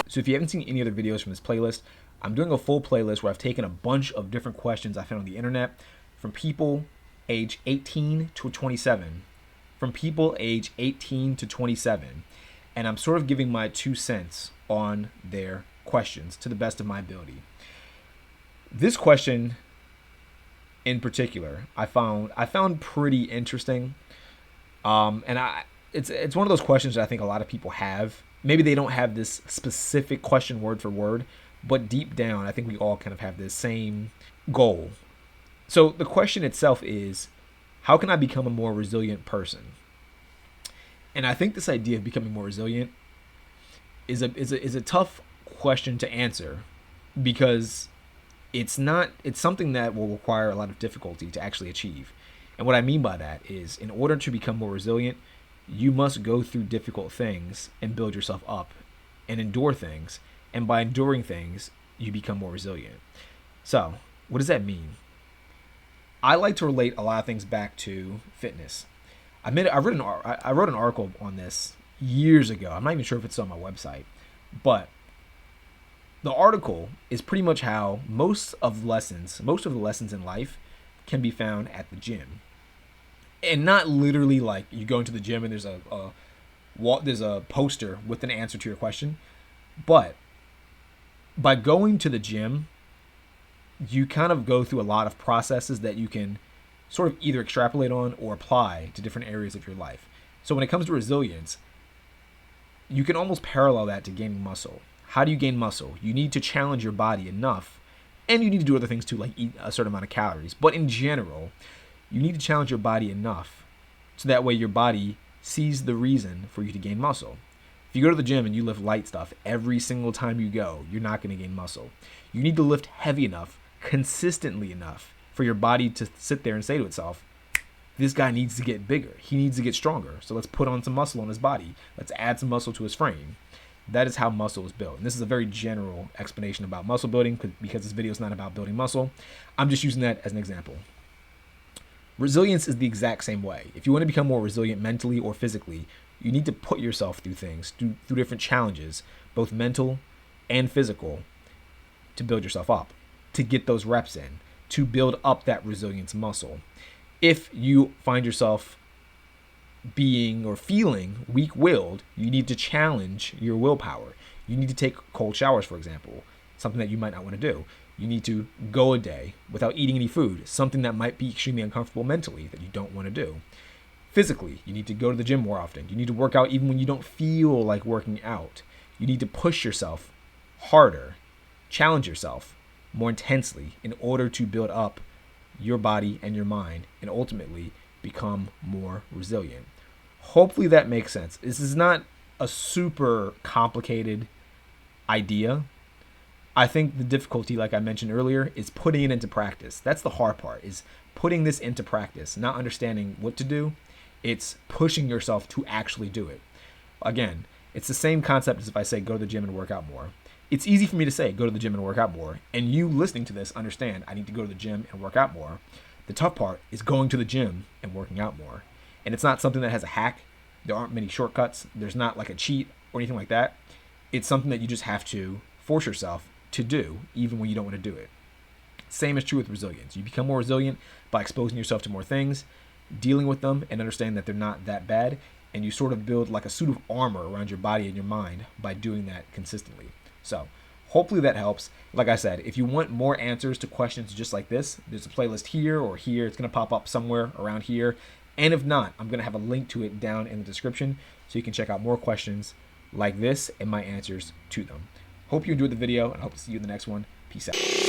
So if you haven't seen any other videos from this playlist, I'm doing a full playlist where I've taken a bunch of different questions I found on the internet from people age 18 to 27. From people age 18 to 27. And I'm sort of giving my 2 cents on their questions to the best of my ability. This question in particular, I found pretty interesting. It's one of those questions that I think a lot of people have. Maybe they don't have this specific question word for word, but deep down, I think we all kind of have this same goal. So the question itself is, how can I become a more resilient person? And I think this idea of becoming more resilient is a tough question to answer, because it's something that will require a lot of difficulty to actually achieve. And what I mean by that is, in order to become more resilient, you must go through difficult things and build yourself up and endure things. And by enduring things, you become more resilient. So, what does that mean? I like to relate a lot of things back to fitness. I wrote an article on this years ago. I'm not even sure if it's on my website. But the article is pretty much how most of the lessons in life can be found at the gym. And not literally like you go into the gym and there's a poster with an answer to your question, but by going to the gym, you kind of go through a lot of processes that you can sort of either extrapolate on or apply to different areas of your life. So when it comes to resilience, you can almost parallel that to gaining muscle. How do you gain muscle? You need to challenge your body enough, and you need to do other things too, like eat a certain amount of calories. But in general, you need to challenge your body enough so that way your body sees the reason for you to gain muscle. If you go to the gym and you lift light stuff every single time you go, you're not going to gain muscle. You need to lift heavy enough, consistently enough, for your body to sit there and say to itself, this guy needs to get bigger. He needs to get stronger. So let's put on some muscle on his body. Let's add some muscle to his frame. That is how muscle is built. And this is a very general explanation about muscle building, because this video is not about building muscle. I'm just using that as an example. Resilience is the exact same way. If you want to become more resilient mentally or physically, you need to put yourself through things, through different challenges, both mental and physical, to build yourself up, to get those reps in, to build up that resilience muscle. If you find yourself being or feeling weak-willed, you need to challenge your willpower. You need to take cold showers, for example, something that you might not want to do. You need to go a day without eating any food, something that might be extremely uncomfortable mentally that you don't want to do. Physically, you need to go to the gym more often. You need to work out even when you don't feel like working out. You need to push yourself harder, challenge yourself more intensely in order to build up your body and your mind and ultimately become more resilient. Hopefully that makes sense. This is not a super complicated idea. I think the difficulty, like I mentioned earlier, is putting it into practice. That's the hard part, is putting this into practice, not understanding what to do. It's pushing yourself to actually do it. Again, it's the same concept as if I say go to the gym and work out more. It's easy for me to say go to the gym and work out more, and you listening to this understand I need to go to the gym and work out more. The tough part is going to the gym and working out more. And it's not something that has a hack. There aren't many shortcuts. There's not like a cheat or anything like that. It's something that you just have to force yourself to do, even when you don't want to do it. Same is true with resilience. You become more resilient by exposing yourself to more things, dealing with them, and understanding that they're not that bad. And you sort of build like a suit of armor around your body and your mind by doing that consistently. So hopefully that helps. Like I said, if you want more answers to questions just like this, there's a playlist here or here. It's going to pop up somewhere around here. And if not, I'm going to have a link to it down in the description so you can check out more questions like this and my answers to them. Hope you enjoyed the video, and I hope to see you in the next one. Peace out.